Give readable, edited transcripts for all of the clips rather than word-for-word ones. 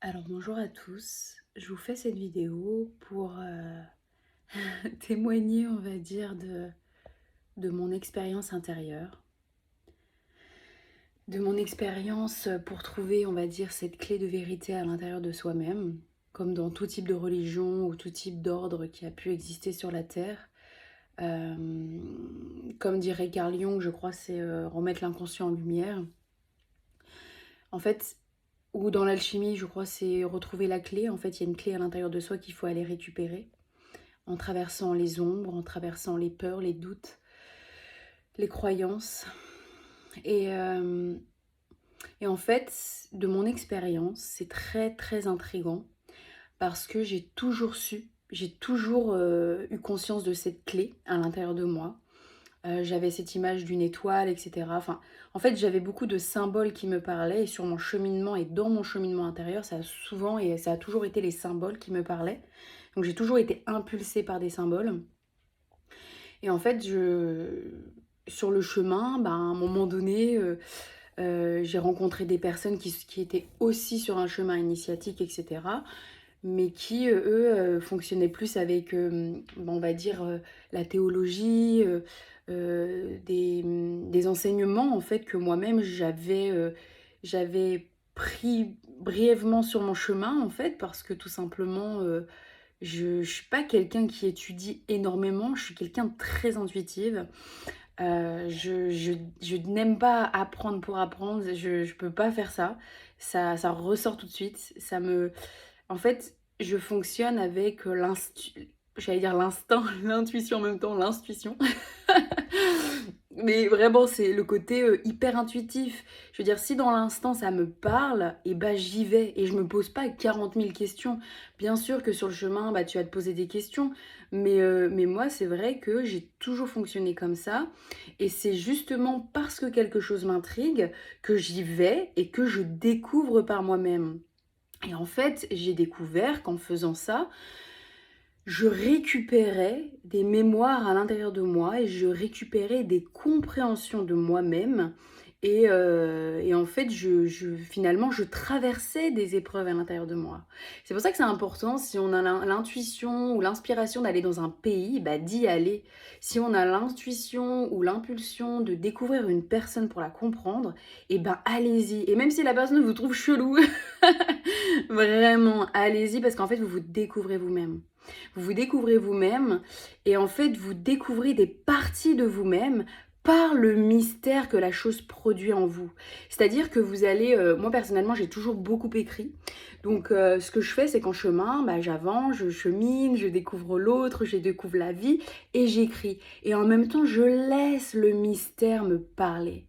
Alors bonjour à tous, je vous fais cette vidéo pour témoigner, on va dire, de mon expérience intérieure, de mon expérience pour trouver, on va dire, cette clé de vérité à l'intérieur de soi-même, comme dans tout type de religion ou tout type d'ordre qui a pu exister sur la Terre. Euh, Comme dirait Carl Jung, je crois, c'est remettre l'inconscient en lumière. En fait, ou dans l'alchimie, je crois, c'est retrouver la clé. En fait, il y a une clé à l'intérieur de soi qu'il faut aller récupérer, en traversant les ombres, en traversant les peurs, les doutes, les croyances. Et, euh, et en fait, de mon expérience, c'est très très intriguant parce que j'ai toujours eu conscience de cette clé à l'intérieur de moi. J'avais cette image d'une étoile, etc. Enfin, en fait, j'avais beaucoup de symboles qui me parlaient et sur mon cheminement et dans mon cheminement intérieur, ça a toujours été les symboles qui me parlaient. Donc j'ai toujours été impulsée par des symboles. Et en fait, sur le chemin, à un moment donné, j'ai rencontré des personnes qui étaient aussi sur un chemin initiatique, etc. Mais qui, eux, fonctionnaient plus avec, on va dire, la théologie, des enseignements, en fait, que moi-même, j'avais pris brièvement sur mon chemin, en fait, parce que tout simplement, je ne suis pas quelqu'un qui étudie énormément, je suis quelqu'un de très intuitive. Je n'aime pas apprendre pour apprendre, je ne peux pas faire ça. Ça ressort tout de suite. En fait, je fonctionne avec j'allais dire l'instinct, l'intuition en même temps, l'intuition. Mais vraiment, c'est le côté hyper intuitif. Je veux dire, si dans l'instant ça me parle, et bah j'y vais et je me pose pas 40 000 questions. Bien sûr que sur le chemin, bah tu vas te poser des questions, mais moi c'est vrai que j'ai toujours fonctionné comme ça. Et c'est justement parce que quelque chose m'intrigue que j'y vais et que je découvre par moi-même. Et en fait, j'ai découvert qu'en faisant ça, je récupérais des mémoires à l'intérieur de moi et je récupérais des compréhensions de moi-même. Et en fait, finalement, je traversais des épreuves à l'intérieur de moi. C'est pour ça que c'est important, si on a l'intuition ou l'inspiration d'aller dans un pays, bah, d'y aller. Si on a l'intuition ou l'impulsion de découvrir une personne pour la comprendre, et ben allez-y. Et même si la personne vous trouve chelou, vraiment, allez-y parce qu'en fait, vous vous découvrez vous-même. Vous vous découvrez vous-même et en fait, vous découvrez des parties de vous-même par le mystère que la chose produit en vous. C'est-à-dire que vous allez, moi personnellement, j'ai toujours beaucoup écrit. Donc, ce que je fais, c'est qu'en chemin, bah, j'avance, je chemine, je découvre l'autre, je découvre la vie et j'écris. Et en même temps, je laisse le mystère me parler.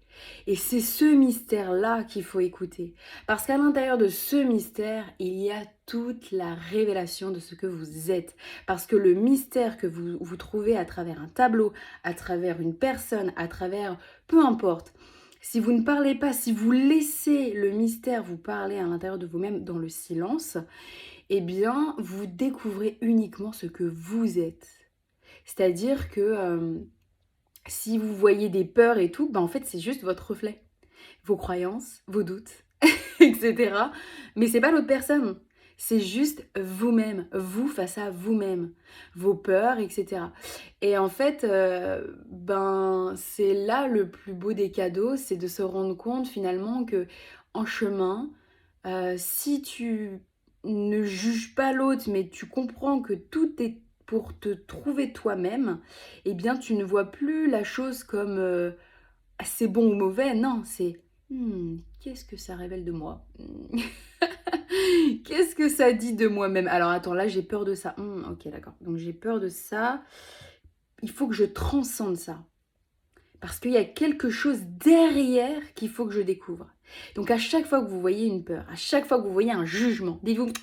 Et c'est ce mystère-là qu'il faut écouter. Parce qu'à l'intérieur de ce mystère, il y a toute la révélation de ce que vous êtes. Parce que le mystère que vous trouvez à travers un tableau, à travers une personne, à travers peu importe, si vous ne parlez pas, si vous laissez le mystère vous parler à l'intérieur de vous-même dans le silence, eh bien, vous découvrez uniquement ce que vous êtes. C'est-à-dire que si vous voyez des peurs et tout, en fait, c'est juste votre reflet. Vos croyances, vos doutes, etc. Mais c'est pas l'autre personne. C'est juste vous-même, vous face à vous-même, vos peurs, etc. Et en fait, c'est là le plus beau des cadeaux, c'est de se rendre compte finalement que en chemin, si tu ne juges pas l'autre, mais tu comprends que tout est pour te trouver toi-même, eh bien tu ne vois plus la chose comme c'est bon ou mauvais, non, c'est qu'est-ce que ça révèle de moi? Qu'est-ce que ça dit de moi-même? Alors attends, là j'ai peur de ça. Ok, d'accord. Donc j'ai peur de ça. Il faut que je transcende ça. Parce qu'il y a quelque chose derrière qu'il faut que je découvre. Donc à chaque fois que vous voyez une peur, à chaque fois que vous voyez un jugement, dites-vous,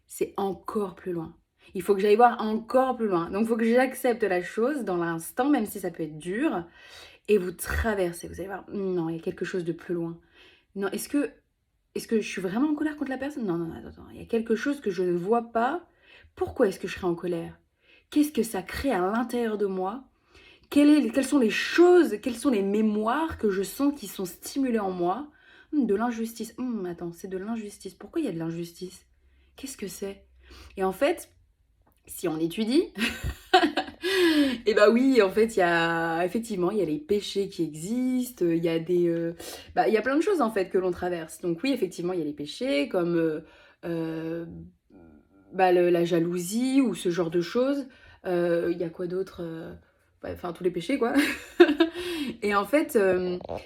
c'est encore plus loin. Il faut que j'aille voir encore plus loin. Donc il faut que j'accepte la chose dans l'instant, même si ça peut être dur. Et vous traversez, vous allez voir, non, il y a quelque chose de plus loin. Non, est-ce que je suis vraiment en colère contre la personne? Non, non, attends, il y a quelque chose que je ne vois pas. Pourquoi est-ce que je serais en colère? Qu'est-ce que ça crée à l'intérieur de moi? Quelles sont les choses, quelles sont les mémoires que je sens qui sont stimulées en moi De l'injustice. Attends, c'est de l'injustice. Pourquoi il y a de l'injustice? Qu'est-ce que c'est? Et en fait, si on étudie, et bah oui, en fait, effectivement, il y a les péchés qui existent, il y a il y a plein de choses en fait que l'on traverse. Donc oui, effectivement, il y a les péchés comme euh, la jalousie ou ce genre de choses. Il y a quoi d'autre? Enfin, tous les péchés, quoi. Et en fait,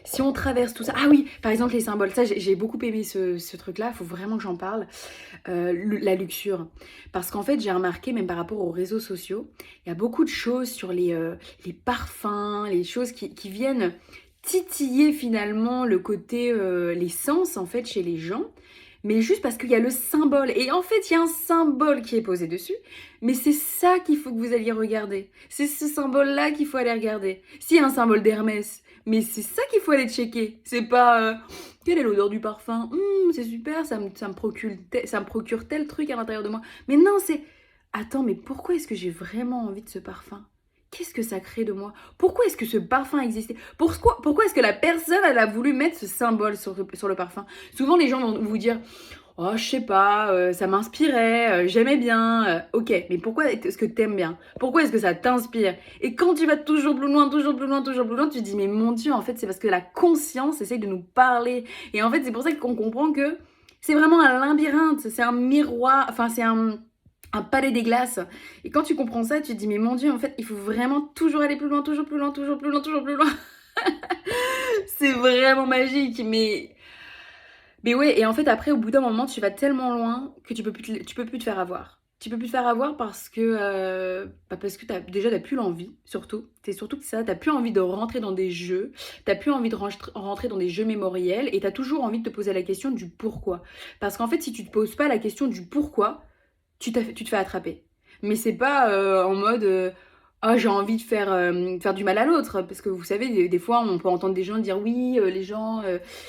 si on traverse tout ça... Ah oui, par exemple, les symboles. Ça, j'ai beaucoup aimé ce truc-là. Il faut vraiment que j'en parle. La luxure. Parce qu'en fait, j'ai remarqué, même par rapport aux réseaux sociaux, il y a beaucoup de choses sur les parfums, les choses qui viennent titiller finalement le côté, les sens, en fait, chez les gens. Mais juste parce qu'il y a le symbole. Et en fait, il y a un symbole qui est posé dessus. Mais c'est ça qu'il faut que vous alliez regarder. C'est ce symbole-là qu'il faut aller regarder. S'il y a un symbole d'Hermès, mais c'est ça qu'il faut aller checker. C'est pas... quelle est l'odeur du parfum? C'est super, ça me procure tel truc à l'intérieur de moi. Mais non, c'est... Attends, mais pourquoi est-ce que j'ai vraiment envie de ce parfum? Qu'est-ce que ça crée de moi? Pourquoi est-ce que ce parfum existait? Pourquoi est-ce que la personne, elle a voulu mettre ce symbole sur le parfum? Souvent, les gens vont vous dire... Oh, je sais pas, ça m'inspirait, j'aimais bien. Ok, mais pourquoi est-ce que t'aimes bien? Pourquoi est-ce que ça t'inspire? Et quand tu vas toujours plus loin, toujours plus loin, toujours plus loin, tu te dis, mais mon Dieu, en fait, c'est parce que la conscience essaye de nous parler. Et en fait, c'est pour ça qu'on comprend que c'est vraiment un labyrinthe, c'est un miroir, enfin, c'est un palais des glaces. Et quand tu comprends ça, tu te dis, mais mon Dieu, en fait, il faut vraiment toujours aller plus loin, toujours plus loin, toujours plus loin, toujours plus loin. C'est vraiment magique, mais ouais, et en fait, après, au bout d'un moment, tu vas tellement loin que tu peux plus te faire avoir. Tu peux plus te faire avoir parce que t'as plus l'envie, surtout. C'est surtout que ça, t'as plus envie de rentrer dans des jeux, t'as plus envie de rentrer dans des jeux mémoriels, et t'as toujours envie de te poser la question du pourquoi. Parce qu'en fait, si tu te poses pas la question du pourquoi, tu te fais attraper. Mais c'est pas en mode ah, j'ai envie de faire du mal à l'autre. Parce que vous savez, des fois, on peut entendre des gens dire oui, les gens,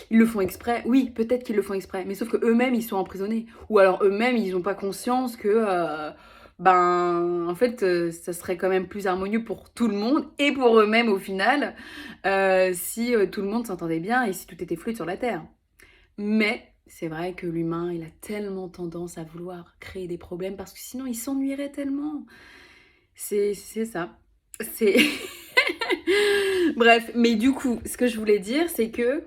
ils le font exprès. Oui, peut-être qu'ils le font exprès. Mais sauf que eux-mêmes, ils sont emprisonnés. Ou alors eux-mêmes, ils n'ont pas conscience que, en fait, ça serait quand même plus harmonieux pour tout le monde et pour eux-mêmes au final, si tout le monde s'entendait bien et si tout était fluide sur la Terre. Mais c'est vrai que l'humain, il a tellement tendance à vouloir créer des problèmes parce que sinon il s'ennuierait tellement. C'est ça. C'est... Bref, mais du coup, ce que je voulais dire, c'est que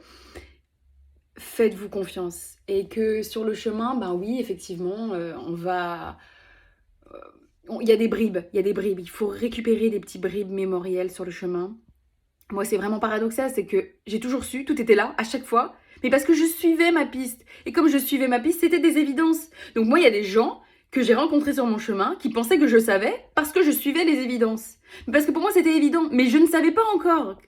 faites-vous confiance. Et que sur le chemin, ben oui, effectivement, on va... Il y a des bribes, il y a des bribes. Il faut récupérer des petits bribes mémoriels sur le chemin. Moi, c'est vraiment paradoxal, c'est que j'ai toujours su, tout était là, à chaque fois, mais parce que je suivais ma piste. Et comme je suivais ma piste, c'était des évidences. Donc moi, il y a des gens que j'ai rencontrés sur mon chemin qui pensaient que je savais parce que je suivais les évidences. Parce que pour moi, c'était évident, mais je ne savais pas encore.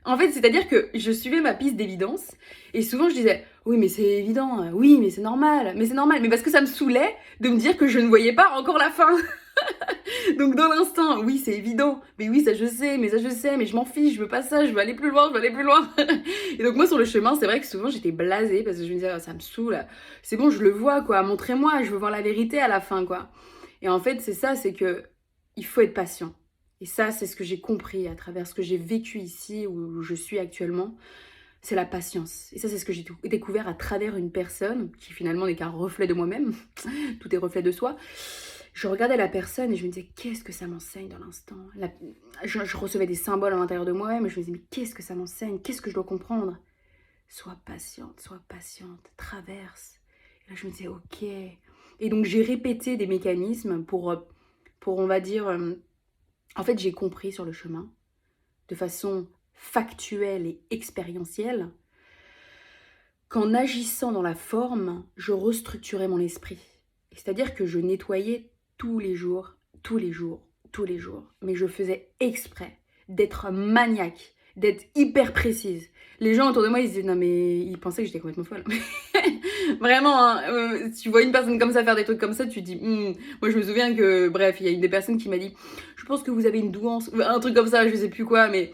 En fait, c'est-à-dire que je suivais ma piste d'évidence, et souvent je disais, oui, mais c'est évident, oui, mais c'est normal, mais parce que ça me saoulait de me dire que je ne voyais pas encore la fin. Donc dans l'instant, oui, c'est évident. Mais oui, ça je sais, mais je m'en fiche, je veux pas ça, je veux aller plus loin, je veux aller plus loin. Et donc moi sur le chemin, c'est vrai que souvent j'étais blasée parce que je me disais, oh, ça me saoule. C'est bon, je le vois, quoi, montrez-moi, je veux voir la vérité à la fin, quoi. Et en fait, c'est ça, c'est que il faut être patient. Et ça, c'est ce que j'ai compris à travers ce que j'ai vécu ici, où je suis actuellement. C'est la patience. Et ça, c'est ce que j'ai découvert à travers une personne qui finalement n'est qu'un reflet de moi-même. Tout est reflet de soi. Je regardais la personne et je me disais, qu'est-ce que ça m'enseigne dans l'instant? Je recevais des symboles à l'intérieur de moi-même et je me disais, mais qu'est-ce que ça m'enseigne? Qu'est-ce que je dois comprendre? Sois patiente, traverse. Et là, je me disais, ok. Et donc, j'ai répété des mécanismes pour on va dire... en fait, j'ai compris sur le chemin, de façon factuelle et expérientielle, qu'en agissant dans la forme, je restructurais mon esprit. C'est-à-dire que je nettoyais tous les jours, tous les jours, tous les jours. Mais je faisais exprès d'être maniaque, d'être hyper précise. Les gens autour de moi, ils se disaient, non mais ils pensaient que j'étais complètement folle. Vraiment, hein, tu vois une personne comme ça faire des trucs comme ça, tu te dis, moi je me souviens que, bref, il y a une des personnes qui m'a dit, je pense que vous avez une douance, un truc comme ça, je sais plus quoi, mais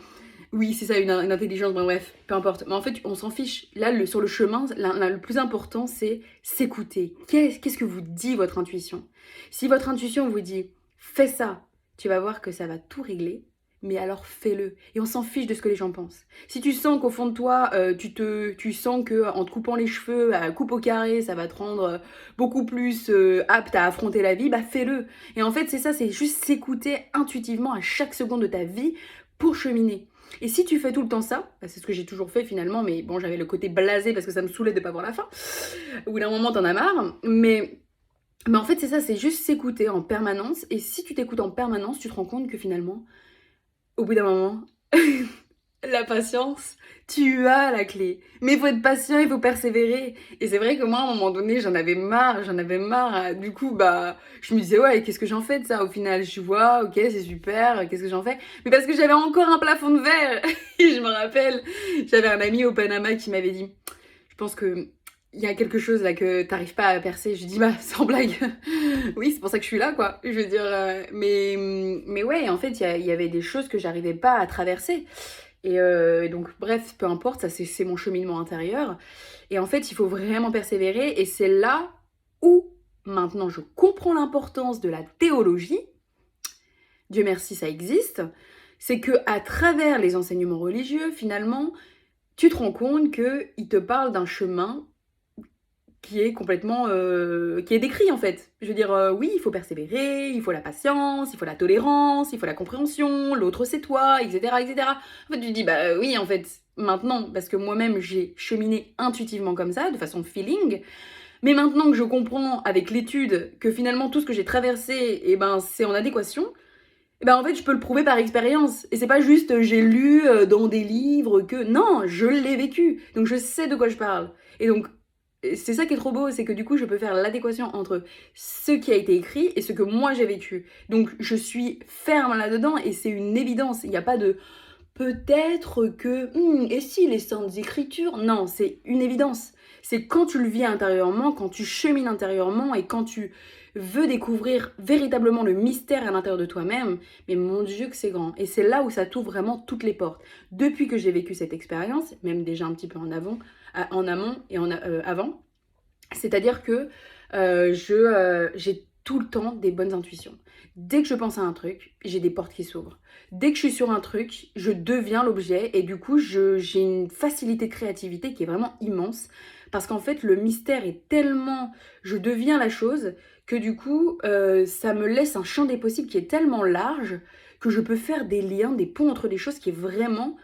oui, c'est ça, une intelligence, bref, peu importe. Mais en fait, on s'en fiche. Là, sur le chemin, le plus important, c'est s'écouter. Qu'est-ce que vous dit votre intuition? Si votre intuition vous dit, fais ça, tu vas voir que ça va tout régler. mais alors fais-le. Et on s'en fiche de ce que les gens pensent. Si tu sens qu'au fond de toi, tu sens qu'en te coupant les cheveux à coupe au carré, ça va te rendre beaucoup plus apte à affronter la vie, bah fais-le. Et en fait, c'est ça, c'est juste s'écouter intuitivement à chaque seconde de ta vie pour cheminer. Et si tu fais tout le temps ça, bah c'est ce que j'ai toujours fait finalement, mais bon, j'avais le côté blasé parce que ça me saoulait de pas voir la fin. Au bout d'un moment, t'en as marre. Mais en fait, c'est ça, c'est juste s'écouter en permanence. Et si tu t'écoutes en permanence, tu te rends compte que finalement, au bout d'un moment, la patience, tu as la clé. Mais il faut être patient, il faut persévérer. Et c'est vrai que moi, à un moment donné, j'en avais marre. Du coup, bah, je me disais, ouais, qu'est-ce que j'en fais de ça au final? Je vois, ok, c'est super, qu'est-ce que j'en fais? Mais parce que j'avais encore un plafond de verre. Et je me rappelle, j'avais un ami au Panama qui m'avait dit, je pense que il y a quelque chose là que t'arrives pas à percer. Je lui dis, bah, sans blague. Oui, c'est pour ça que je suis là, quoi. Je veux dire, mais ouais, en fait, il y avait des choses que j'arrivais pas à traverser. Et donc, bref, peu importe, ça c'est mon cheminement intérieur. Et en fait, il faut vraiment persévérer. Et c'est là où maintenant je comprends l'importance de la théologie. Dieu merci, ça existe. C'est que à travers les enseignements religieux, finalement, tu te rends compte qu'ils te parlent d'un chemin qui est complètement qui est décrit en fait. Je veux dire oui, il faut persévérer, il faut la patience, il faut la tolérance, il faut la compréhension, l'autre c'est toi, etc., etc. En fait, tu te dis bah oui en fait maintenant parce que moi-même j'ai cheminé intuitivement comme ça, de façon feeling. Mais maintenant que je comprends avec l'étude que finalement tout ce que j'ai traversé, et ben c'est en adéquation. Et ben en fait je peux le prouver par expérience. Et c'est pas juste j'ai lu dans des livres que non, je l'ai vécu. Donc je sais de quoi je parle. Et donc c'est ça qui est trop beau, c'est que du coup je peux faire l'adéquation entre ce qui a été écrit et ce que moi j'ai vécu. Donc je suis ferme là-dedans et c'est une évidence. Il n'y a pas de peut-être que et si les saintes écritures, non, c'est une évidence. C'est quand tu le vis intérieurement, quand tu chemines intérieurement et quand tu veux découvrir véritablement le mystère à l'intérieur de toi-même, mais mon Dieu que c'est grand. Et c'est là où ça t'ouvre vraiment toutes les portes. Depuis que j'ai vécu cette expérience, même déjà un petit peu en amont et avant, c'est-à-dire que j'ai tout le temps des bonnes intuitions. Dès que je pense à un truc, j'ai des portes qui s'ouvrent. Dès que je suis sur un truc, je deviens l'objet et du coup, j'ai une facilité de créativité qui est vraiment immense parce qu'en fait, le mystère est tellement... Je deviens la chose que du coup, ça me laisse un champ des possibles qui est tellement large que je peux faire des liens, des ponts entre des choses qui est vraiment...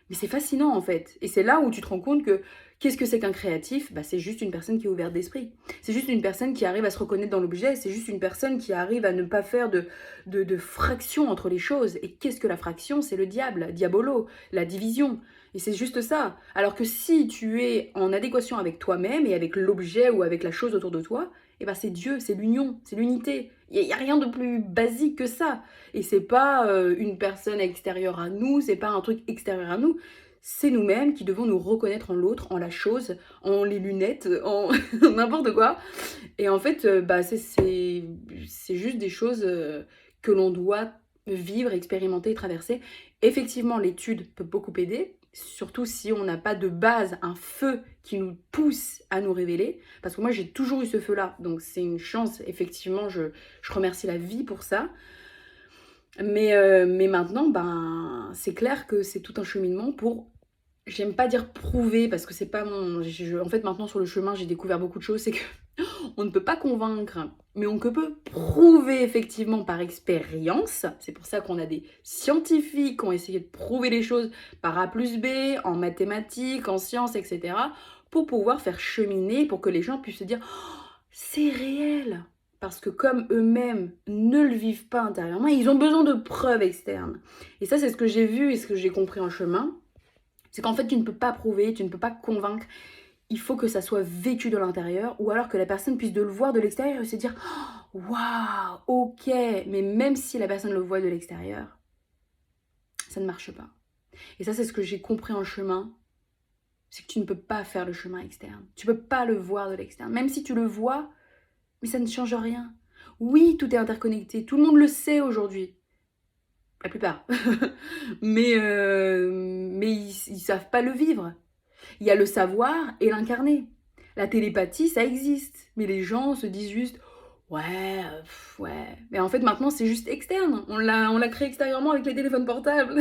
Mais c'est fascinant en fait. Et c'est là où tu te rends compte que qu'est-ce que c'est qu'un créatif? Bah, c'est juste une personne qui est ouverte d'esprit. C'est juste une personne qui arrive à se reconnaître dans l'objet. C'est juste une personne qui arrive à ne pas faire de fraction entre les choses. Et qu'est-ce que la fraction? C'est le diable, diabolo, la division. Et c'est juste ça. Alors que si tu es en adéquation avec toi-même et avec l'objet ou avec la chose autour de toi, eh ben c'est Dieu, c'est l'union, c'est l'unité. Il n'y a rien de plus basique que ça. Et c'est pas une personne extérieure à nous, c'est pas un truc extérieur à nous. C'est nous-mêmes qui devons nous reconnaître en l'autre, en la chose, en les lunettes, en n'importe quoi. Et en fait, bah, c'est juste des choses que l'on doit vivre, expérimenter, traverser. Effectivement, l'étude peut beaucoup aider, surtout si on n'a pas de base, un feu qui nous pousse à nous révéler. Parce que moi, j'ai toujours eu ce feu-là, donc c'est une chance. Effectivement, je remercie la vie pour ça. Mais maintenant, ben, c'est clair que c'est tout un cheminement pour, j'aime pas dire prouver, parce que c'est pas mon... en fait, maintenant, sur le chemin, j'ai découvert beaucoup de choses, c'est que on ne peut pas convaincre, mais on peut prouver effectivement par expérience. C'est pour ça qu'on a des scientifiques qui ont essayé de prouver les choses par A plus B, en mathématiques, en sciences, etc., pour pouvoir faire cheminer, pour que les gens puissent se dire oh, c'est réel. Parce que comme eux-mêmes ne le vivent pas intérieurement, ils ont besoin de preuves externes. Et ça, c'est ce que j'ai vu et ce que j'ai compris en chemin. C'est qu'en fait, tu ne peux pas prouver, tu ne peux pas convaincre. Il faut que ça soit vécu de l'intérieur ou alors que la personne puisse de le voir de l'extérieur et se dire « Waouh, ok !» Mais même si la personne le voit de l'extérieur, ça ne marche pas. Et ça, c'est ce que j'ai compris en chemin. C'est que tu ne peux pas faire le chemin externe. Tu ne peux pas le voir de l'externe. Même si tu le vois, mais ça ne change rien. Oui, tout est interconnecté. Tout le monde le sait aujourd'hui. La plupart. mais ils ne savent pas le vivre. Il y a le savoir et l'incarner. La télépathie, ça existe. Mais les gens se disent juste Ouais, ouais. Mais en fait, maintenant, c'est juste externe. On l'a créé extérieurement avec les téléphones portables.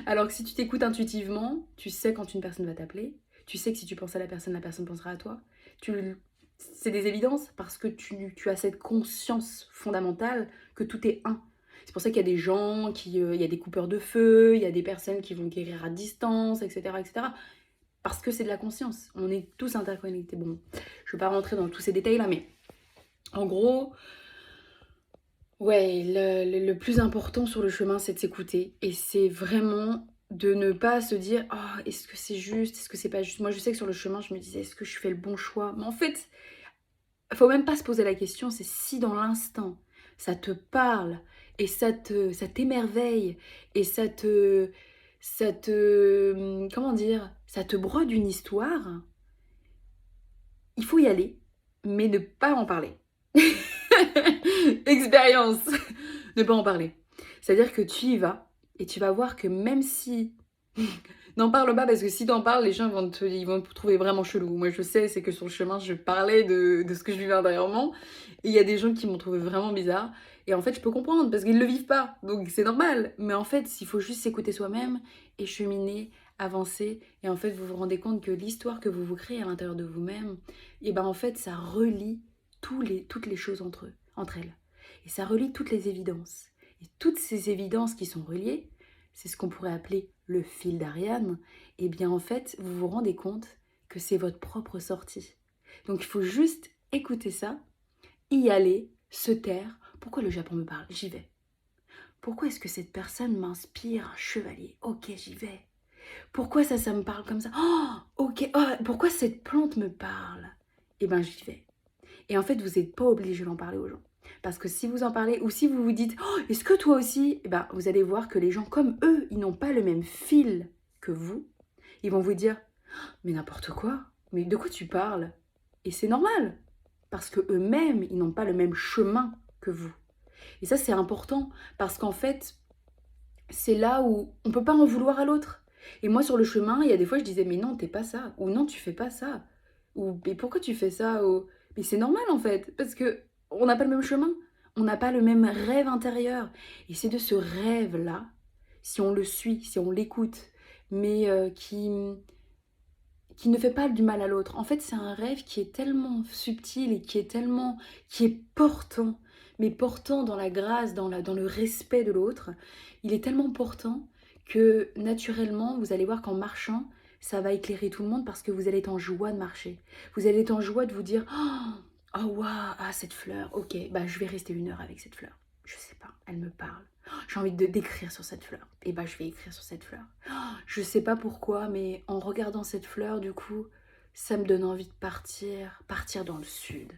Alors que si tu t'écoutes intuitivement, tu sais quand une personne va t'appeler. Tu sais que si tu penses à la personne pensera à toi. Tu C'est des évidences parce que tu as cette conscience fondamentale que tout est un. C'est pour ça qu'il y a des gens il y a des coupeurs de feu, il y a des personnes qui vont guérir à distance, etc., etc. Parce que c'est de la conscience. On est tous interconnectés. Bon, je ne vais pas rentrer dans tous ces détails-là, mais en gros, ouais, le plus important sur le chemin, c'est de s'écouter. Et c'est vraiment de ne pas se dire: «Oh, est-ce que c'est juste? Est-ce que c'est pas juste?» Moi, je sais que sur le chemin, je me disais: «Est-ce que je fais le bon choix?» Mais en fait, faut même pas se poser la question, c'est si dans l'instant, ça te parle et ça t'émerveille et comment dire? Ça te brode une histoire, il faut y aller, mais ne pas en parler. Expérience! Ne pas en parler. C'est-à-dire que tu y vas et tu vas voir que même si n'en parle pas parce que si t'en parles, les gens ils vont te trouver vraiment chelou. Moi, je sais, c'est que sur le chemin, je parlais de ce que je vivais intérieurement et il y a des gens qui m'ont trouvé vraiment bizarre et en fait, je peux comprendre parce qu'ils le vivent pas, donc c'est normal. Mais en fait, il faut juste s'écouter soi-même et cheminer, avancer et en fait, vous vous rendez compte que l'histoire que vous vous créez à l'intérieur de vous-même, et ben en fait, ça relie toutes les choses entre elles. Et ça relie toutes les évidences. Et toutes ces évidences qui sont reliées, c'est ce qu'on pourrait appeler le fil d'Ariane, et bien en fait, vous vous rendez compte que c'est votre propre sortie. Donc il faut juste écouter ça, y aller, se taire. Pourquoi le Japon me parle? J'y vais. Pourquoi est-ce que cette personne m'inspire un chevalier? Ok, j'y vais. Pourquoi ça me parle comme ça? Oh, ok. Oh, pourquoi cette plante me parle? Eh ben j'y vais. Et en fait, vous n'êtes pas obligé d'en parler aux gens. Parce que si vous en parlez, ou si vous vous dites oh, est-ce que toi aussi, eh ben, vous allez voir que les gens comme eux, ils n'ont pas le même fil que vous. Ils vont vous dire mais n'importe quoi, mais de quoi tu parles? Et c'est normal, parce que eux-mêmes, ils n'ont pas le même chemin que vous. Et ça, c'est important, parce qu'en fait, c'est là où on peut pas en vouloir à l'autre. Et moi, sur le chemin, il y a des fois, je disais mais non, t'es pas ça, ou non, tu fais pas ça, ou mais pourquoi tu fais ça, ou mais c'est normal en fait, parce que on n'a pas le même chemin, on n'a pas le même rêve intérieur. Et c'est de ce rêve-là, si on le suit, si on l'écoute, mais qui ne fait pas du mal à l'autre. En fait, c'est un rêve qui est tellement subtil et qui est portant, mais portant dans la grâce, dans le respect de l'autre. Il est tellement portant que naturellement, vous allez voir qu'en marchant, ça va éclairer tout le monde parce que vous allez être en joie de marcher. Vous allez être en joie de vous dire oh waouh, ah cette fleur, ok, bah je vais rester 1 heure avec cette fleur. Je sais pas, elle me parle. J'ai envie d'écrire sur cette fleur. Et bah je vais écrire sur cette fleur. Je sais pas pourquoi, mais en regardant cette fleur, du coup, ça me donne envie de partir dans le sud.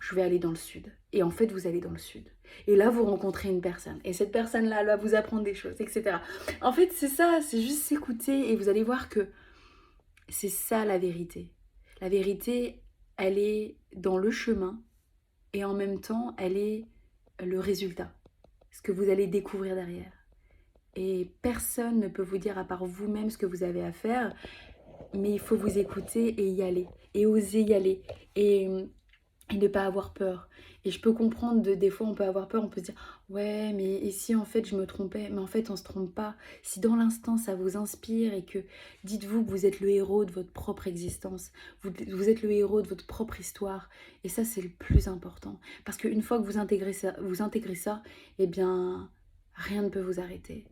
Je vais aller dans le sud. Et en fait, vous allez dans le sud. Et là, vous rencontrez une personne. Et cette personne-là, elle va vous apprendre des choses, etc. En fait, c'est ça, c'est juste s'écouter. Et vous allez voir que c'est ça la vérité. La vérité, elle est dans le chemin. Et en même temps, elle est le résultat. Ce que vous allez découvrir derrière. Et personne ne peut vous dire à part vous-même ce que vous avez à faire, mais il faut vous écouter et y aller, et oser y aller, et ne pas avoir peur. Et je peux comprendre, des fois on peut avoir peur, on peut se dire ouais mais et si en fait je me trompais, mais en fait on se trompe pas. Si dans l'instant ça vous inspire et que dites-vous que vous êtes le héros de votre propre existence, vous êtes le héros de votre propre histoire, et ça c'est le plus important. Parce qu'une fois que vous intégrez ça, eh bien rien ne peut vous arrêter.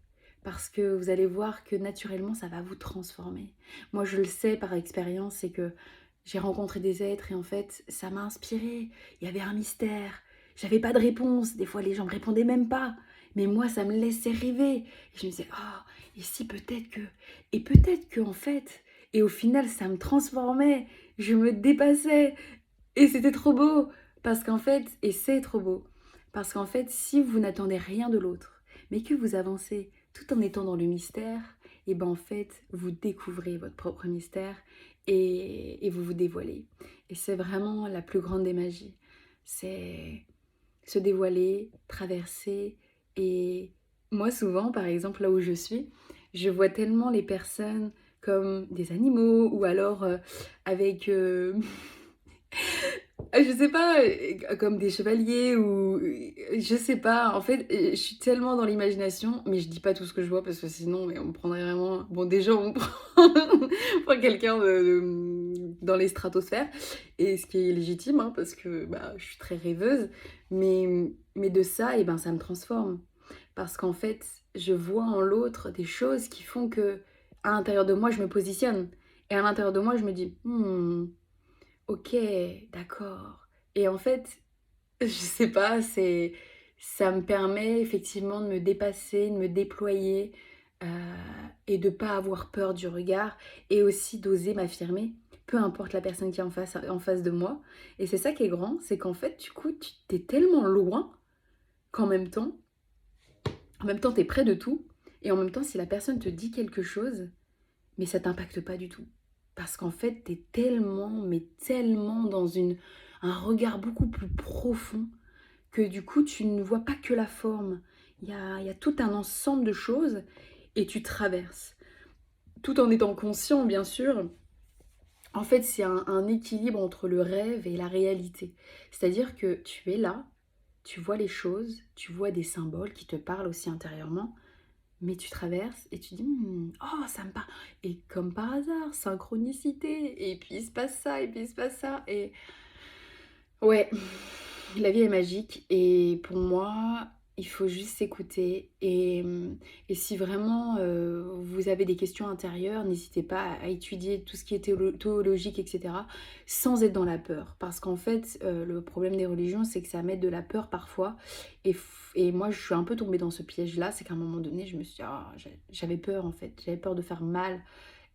Parce que vous allez voir que naturellement ça va vous transformer. Moi je le sais par expérience, c'est que j'ai rencontré des êtres et en fait, ça m'a inspiré. Il y avait un mystère. J'avais pas de réponse. Des fois, les gens me répondaient même pas. Mais moi, ça me laissait rêver. Et je me disais, ah, et si peut-être que. Et peut-être que, en fait. Et au final, ça me transformait. Je me dépassais. Et c'était trop beau. Parce qu'en fait, et c'est trop beau. Parce qu'en fait, si vous n'attendez rien de l'autre, mais que vous avancez tout en étant dans le mystère, et ben en fait, vous découvrez votre propre mystère et vous vous dévoilez. Et c'est vraiment la plus grande des magies. C'est se dévoiler, traverser. Et moi, souvent, par exemple, là où je suis, je vois tellement les personnes comme des animaux ou alors avec... je sais pas, comme des chevaliers ou je sais pas. En fait, je suis tellement dans l'imagination, mais je dis pas tout ce que je vois parce que sinon, mais on me prendrait vraiment bon, déjà, on me prend pour quelqu'un dans les stratosphères et ce qui est légitime, hein, parce que, bah, je suis très rêveuse, mais de ça et ben, ça me transforme. Parce qu'en fait, je vois en l'autre des choses qui font qu'à l'intérieur de moi, je me positionne et à l'intérieur de moi, je me dis: «Mmh, OK, d'accord» et en fait, je sais pas, ça me permet effectivement de me dépasser, de me déployer, heu et de pas avoir peur du regard et aussi d'oser m'affirmer, peu importe la personne qui est en face de moi et c'est ça qui est grand, c'est qu'en fait, du coup, tu es tellement loin qu'en même temps tu es près de tout et en même temps, si la personne te dit quelque chose, mais ça t'impacte pas du tout. Parce qu'en fait, tu es tellement, mais tellement dans un regard beaucoup plus profond que du coup, tu ne vois pas que la forme. Il y a tout un ensemble de choses et tu traverses. Tout en étant conscient, bien sûr. En fait, c'est un équilibre entre le rêve et la réalité. C'est-à-dire que tu es là, tu vois les choses, tu vois des symboles qui te parlent aussi intérieurement, mais tu traverses et tu dis oh ça me parle et comme par hasard synchronicité et puis il se passe ça et puis il se passe ça et ouais, la vie est magique et pour moi il faut juste s'écouter et si vraiment vous avez des questions intérieures, n'hésitez pas à étudier tout ce qui est théologique, etc., sans être dans la peur. Parce qu'en fait, le problème des religions, c'est que ça met de la peur parfois. Et moi, je suis un peu tombée dans ce piège-là. C'est qu'à un moment donné, je me suis dit, ah, j'avais peur en fait. J'avais peur de faire mal.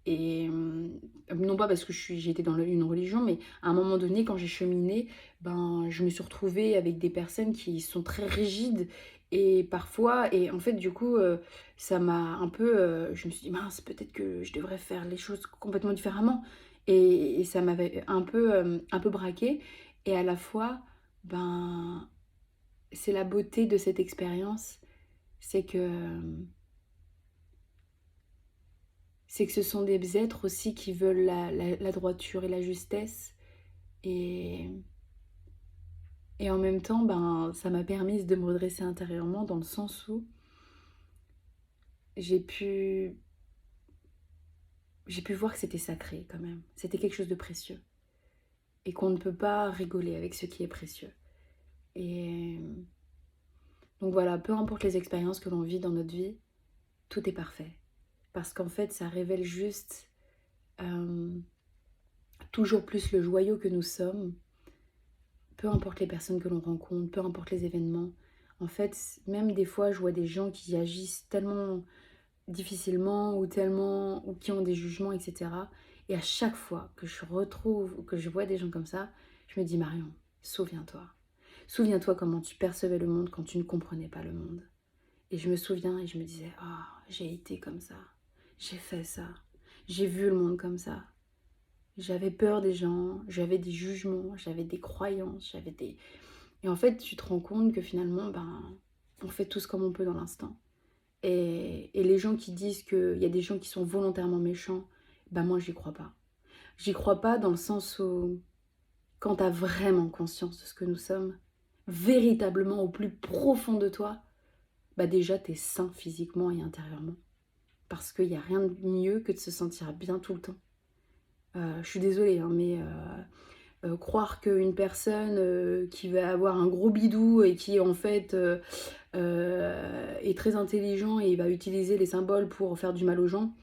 Et non pas parce que j'ai été dans une religion, mais à un moment donné, quand j'ai cheminé, ben, je me suis retrouvée avec des personnes qui sont très rigides et parfois, et en fait, du coup, ça m'a un peu. Je me suis dit, mince, peut-être que je devrais faire les choses complètement différemment. Et ça m'avait un peu braquée. Et à la fois, ben, c'est la beauté de cette expérience, c'est que ce sont des êtres aussi qui veulent la droiture et la justesse. Et, et en même temps, ben, ça m'a permis de me redresser intérieurement dans le sens où j'ai pu, j'ai pu voir que c'était sacré quand même. C'était quelque chose de précieux. Et qu'on ne peut pas rigoler avec ce qui est précieux. Et donc voilà, peu importe les expériences que l'on vit dans notre vie, tout est parfait. Parce qu'en fait, ça révèle juste euh, toujours plus le joyau que nous sommes. Peu importe les personnes que l'on rencontre, peu importe les événements. En fait, même des fois, je vois des gens qui agissent tellement difficilement ou qui ont des jugements, etc. Et à chaque fois que je retrouve ou que je vois des gens comme ça, je me dis Marion, souviens-toi. Souviens-toi comment tu percevais le monde quand tu ne comprenais pas le monde. Et je me souviens et je me disais, ah, j'ai été comme ça, j'ai fait ça, j'ai vu le monde comme ça. J'avais peur des gens, j'avais des jugements, j'avais des croyances, j'avais des... Et en fait, tu te rends compte que finalement, ben, on fait tous comme on peut dans l'instant. Et les gens qui disent qu'il y a des gens qui sont volontairement méchants, ben moi, j'y crois pas. J'y crois pas dans le sens où, quand tu as vraiment conscience de ce que nous sommes, véritablement au plus profond de toi, bah déjà, tu es sain physiquement et intérieurement. Parce qu'il n'y a rien de mieux que de se sentir bien tout le temps. Je suis désolée, hein, mais croire qu'une personne qui va avoir un gros bidou et qui en fait est très intelligent et va utiliser les symboles pour faire du mal aux gens,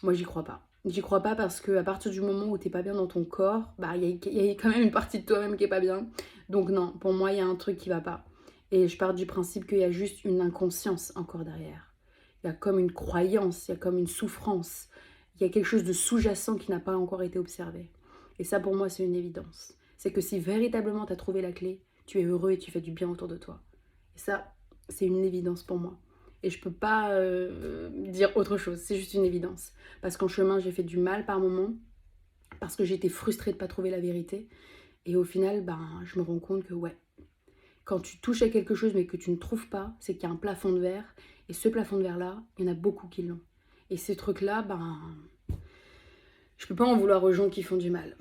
moi j'y crois pas. J'y crois pas parce qu'à partir du moment où t'es pas bien dans ton corps, bah il y a quand même une partie de toi-même qui est pas bien. Donc non, pour moi il y a un truc qui va pas. Et je pars du principe qu'il y a juste une inconscience encore derrière. Il y a comme une croyance, il y a comme une souffrance. Il y a quelque chose de sous-jacent qui n'a pas encore été observé. Et ça pour moi c'est une évidence. C'est que si véritablement tu as trouvé la clé, tu es heureux et tu fais du bien autour de toi. Et ça, c'est une évidence pour moi. Et je peux pas dire autre chose, c'est juste une évidence. Parce qu'en chemin, j'ai fait du mal par moments, parce que j'étais frustrée de ne pas trouver la vérité. Et au final, ben, je me rends compte que ouais, quand tu touches à quelque chose mais que tu ne trouves pas, c'est qu'il y a un plafond de verre. Et ce plafond de verre-là, il y en a beaucoup qui l'ont. Et ces trucs-là, ben, Je peux pas en vouloir aux gens qui font du mal.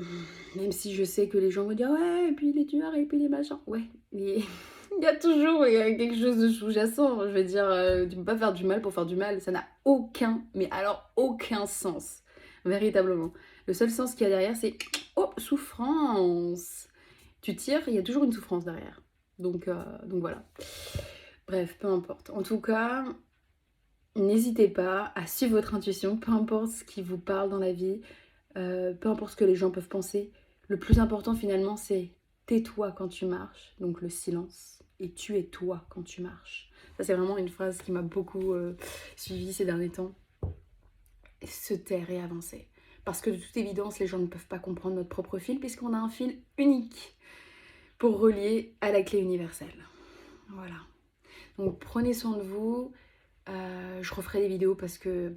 Même si je sais que les gens vont dire ouais, et puis les tueurs, et puis les machins. Ouais, mais il y a toujours quelque chose de sous-jacent. Je veux dire, tu peux pas faire du mal pour faire du mal. Ça n'a aucun, mais alors aucun sens. Véritablement. Le seul sens qu'il y a derrière, c'est oh, souffrance. Tu tires, il y a toujours une souffrance derrière. Donc voilà. Bref, peu importe. En tout cas, n'hésitez pas à suivre votre intuition, peu importe ce qui vous parle dans la vie, peu importe ce que les gens peuvent penser. Le plus important finalement, c'est tais-toi quand tu marches, donc le silence, et tu es toi quand tu marches. Ça, c'est vraiment une phrase qui m'a beaucoup suivie ces derniers temps. Se taire et avancer. Parce que de toute évidence, les gens ne peuvent pas comprendre notre propre fil, puisqu'on a un fil unique pour relier à la clé universelle. Voilà. Donc prenez soin de vous. Je referai des vidéos parce que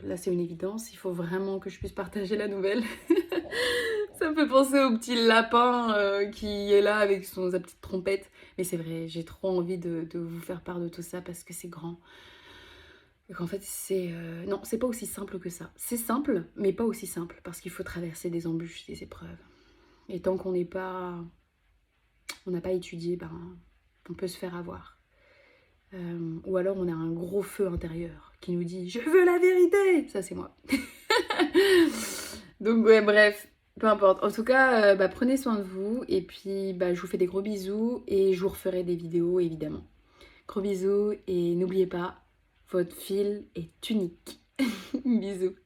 là c'est une évidence, il faut vraiment que je puisse partager la nouvelle. Ça me fait penser au petit lapin qui est là avec sa petite trompette. Mais c'est vrai, j'ai trop envie de vous faire part de tout ça parce que c'est grand. Et qu'en fait c'est... Non, c'est pas aussi simple que ça. C'est simple, mais pas aussi simple parce qu'il faut traverser des embûches, des épreuves. Et tant qu'on n'a pas étudié, on peut se faire avoir. Ou alors on a un gros feu intérieur qui nous dit « Je veux la vérité !» Ça, c'est moi. Donc ouais, bref, peu importe. En tout cas, prenez soin de vous. Et puis, je vous fais des gros bisous. Et je vous referai des vidéos, évidemment. Gros bisous. Et n'oubliez pas, votre fil est unique. Bisous.